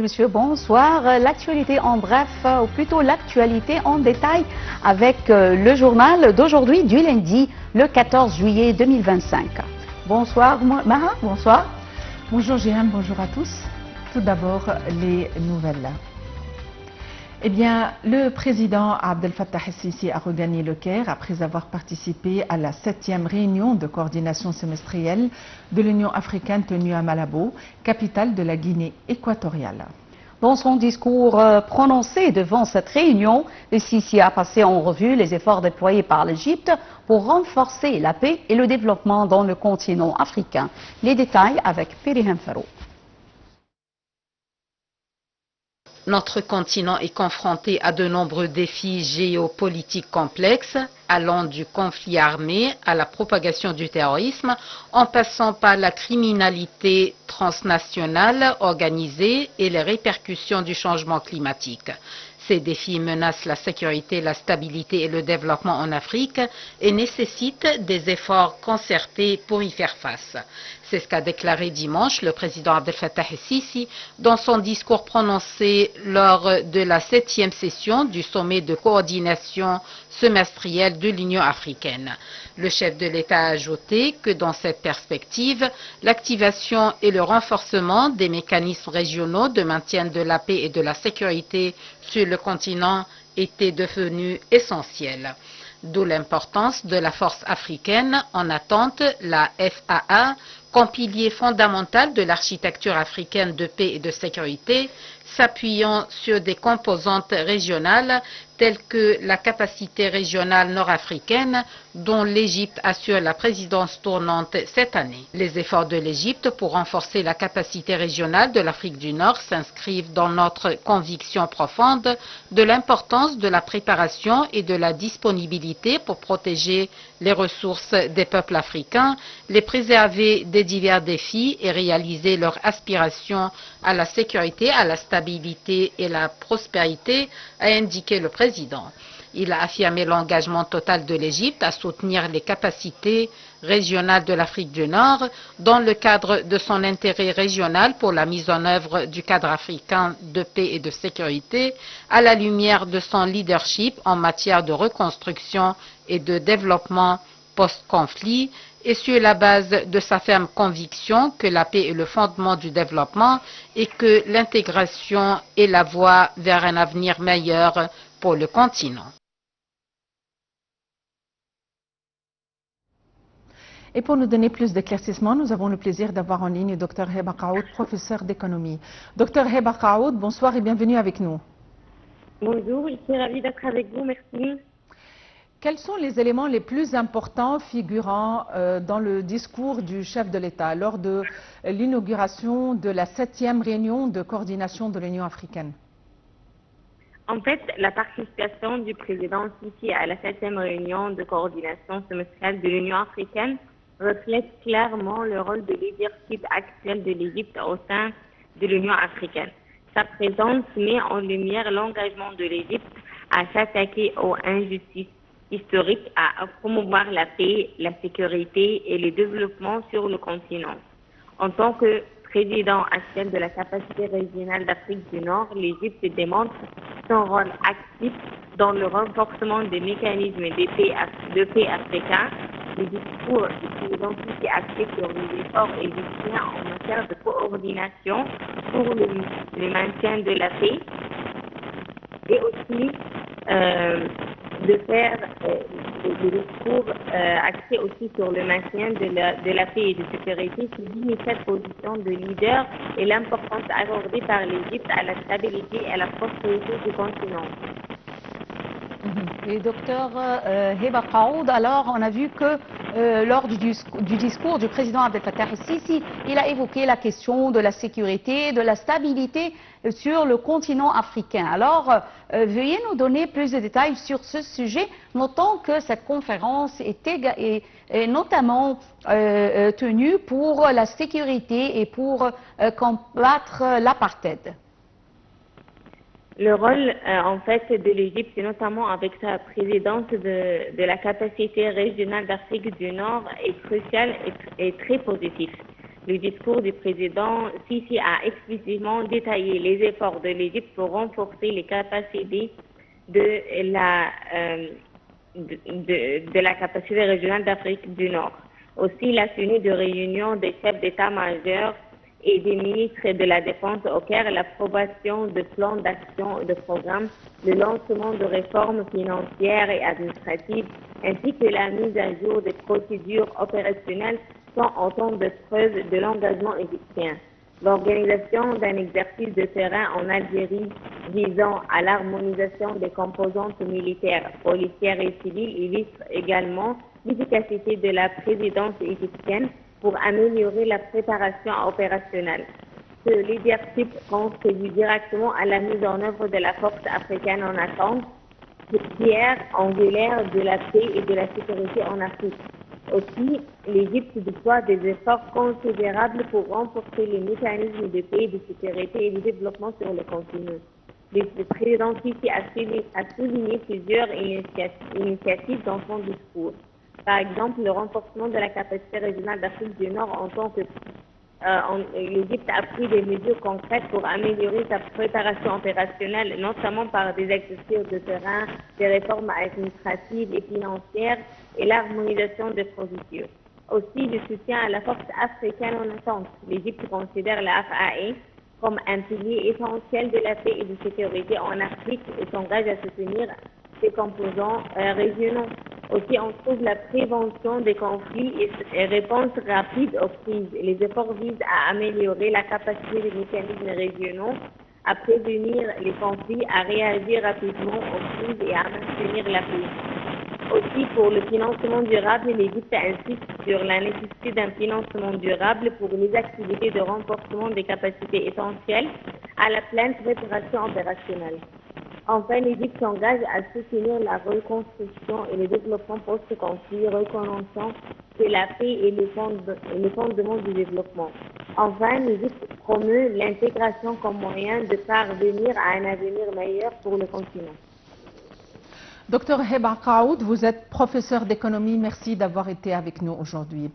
monsieur, bonsoir. L'actualité en bref, ou plutôt l'actualité en détail avec le journal d'aujourd'hui du lundi, le 14 juillet 2025. Bonsoir Maha, bonsoir. Bonjour Jéhan, bonjour à tous. Tout d'abord, les nouvelles. Eh bien, le président Abdel Fattah el-Sisi a regagné le Caire après avoir participé à la 7e réunion de coordination semestrielle de l'Union africaine tenue à Malabo, capitale de la Guinée équatoriale. Dans son discours prononcé devant cette réunion, el-Sisi a passé en revue les efforts déployés par l'Égypte pour renforcer la paix et le développement dans le continent africain. Les détails avec Pirihem Ferro. Notre continent est confronté à de nombreux défis géopolitiques complexes, allant du conflit armé à la propagation du terrorisme, en passant par la criminalité transnationale organisée et les répercussions du changement climatique. Ces défis menacent la sécurité, la stabilité et le développement en Afrique et nécessitent des efforts concertés pour y faire face. C'est ce qu'a déclaré dimanche le président Abdel Fattah el-Sisi dans son discours prononcé lors de la 7e session du sommet de coordination semestrielle de l'Union africaine. Le chef de l'État a ajouté que dans cette perspective, l'activation et le renforcement des mécanismes régionaux de maintien de la paix et de la sécurité sur le continent étaient devenus essentiels. D'où l'importance de la force africaine en attente, la FAA, comme pilier fondamental de l'architecture africaine de paix et de sécurité, s'appuyant sur des composantes régionales telles que la capacité régionale nord-africaine dont l'Égypte assure la présidence tournante cette année. Les efforts de l'Égypte pour renforcer la capacité régionale de l'Afrique du Nord s'inscrivent dans notre conviction profonde de l'importance de la préparation et de la disponibilité pour protéger les ressources des peuples africains, les préserver des divers défis et réaliser leurs aspirations à la sécurité, à la stabilité et la prospérité, a indiqué le président. Il a affirmé l'engagement total de l'Égypte à soutenir les capacités régionales de l'Afrique du Nord dans le cadre de son intérêt régional pour la mise en œuvre du cadre africain de paix et de sécurité, à la lumière de son leadership en matière de reconstruction et de développement post-conflit, et sur la base de sa ferme conviction que la paix est le fondement du développement et que l'intégration est la voie vers un avenir meilleur pour le continent. Et pour nous donner plus d'éclaircissements, nous avons le plaisir d'avoir en ligne Dr Heba Kaoud, professeur d'économie. Dr Heba Kaoud, bonsoir et bienvenue avec nous. Bonjour, je suis ravie d'être avec vous, merci. Quels sont les éléments les plus importants figurant dans le discours du chef de l'État lors de l'inauguration de la 7e réunion de coordination de l'Union africaine? En fait, la participation du président Sisi à la 7e réunion de coordination semestrielle de l'Union africaine reflète clairement le rôle de leadership actuel de l'Égypte au sein de l'Union africaine. Sa présence met en lumière l'engagement de l'Égypte à s'attaquer aux injustices historiques, à promouvoir la paix, la sécurité et le développement sur le continent. En tant que président actuel de la capacité régionale d'Afrique du Nord, l'Égypte démontre son rôle actif dans le renforcement des mécanismes de paix africains. Le discours du président Sisi axé sur les efforts égyptiens en matière de coordination pour le maintien de la paix et aussi de faire des discours axés aussi sur le maintien de la paix et de sécurité, souligne cette position de leader et l'importance accordée par l'Égypte à la stabilité et à la prospérité du continent. Et docteur Heba Kaoud, alors on a vu que lors du discours du président Abdel Fattah el-Sisi, il a évoqué la question de la sécurité, de la stabilité sur le continent africain. Alors, veuillez nous donner plus de détails sur ce sujet, notant que cette conférence est notamment tenue pour la sécurité et pour combattre l'apartheid. Le rôle, en fait, de l'Égypte, notamment avec sa présidence de la capacité régionale d'Afrique du Nord, est crucial et très positif. Le discours du président Sisi a explicitement détaillé les efforts de l'Égypte pour renforcer les capacités de la capacité régionale d'Afrique du Nord. Aussi, la tenue de réunions des chefs d'état-major et des ministres de la Défense au Caire, l'approbation de plans d'action et de programmes, le lancement de réformes financières et administratives, ainsi que la mise à jour des procédures opérationnelles sont autant de preuves de l'engagement égyptien. L'organisation d'un exercice de terrain en Algérie visant à l'harmonisation des composantes militaires, policières et civiles illustre également l'efficacité de la présidence égyptienne pour améliorer la préparation opérationnelle. Ce leadership contribue directement à la mise en œuvre de la force africaine en attente, pierre angulaire de la paix et de la sécurité en Afrique. Aussi, l'Égypte déploie des efforts considérables pour renforcer les mécanismes de paix, de sécurité et de développement sur le continent. Le président Sisi a souligné plusieurs initiatives dans son discours. Par exemple, le renforcement de la capacité régionale d'Afrique du Nord en tant que l'Égypte a pris des mesures concrètes pour améliorer sa préparation opérationnelle, notamment par des exercices de terrain, des réformes administratives et financières et l'harmonisation des procédures. Aussi, le soutien à la force africaine en attente. L'Égypte considère la FAE comme un pilier essentiel de la paix et de la sécurité en Afrique et s'engage à soutenir ses composants régionaux. Aussi, on trouve la prévention des conflits et réponse rapide aux crises. Les efforts visent à améliorer la capacité des mécanismes régionaux, à prévenir les conflits, à réagir rapidement aux crises et à maintenir la paix. Aussi, pour le financement durable, l'Égypte insiste sur la nécessité d'un financement durable pour les activités de renforcement des capacités essentielles à la pleine préparation opérationnelle. Enfin, l'Égypte s'engage à soutenir la reconstruction et le développement post-conflit, reconnaissant que la paix est le fondement du développement. Enfin, l'Égypte promeut l'intégration comme moyen de parvenir à un avenir meilleur pour le continent. Docteur Heba Qaoud, vous êtes professeur d'économie. Merci d'avoir été avec nous aujourd'hui.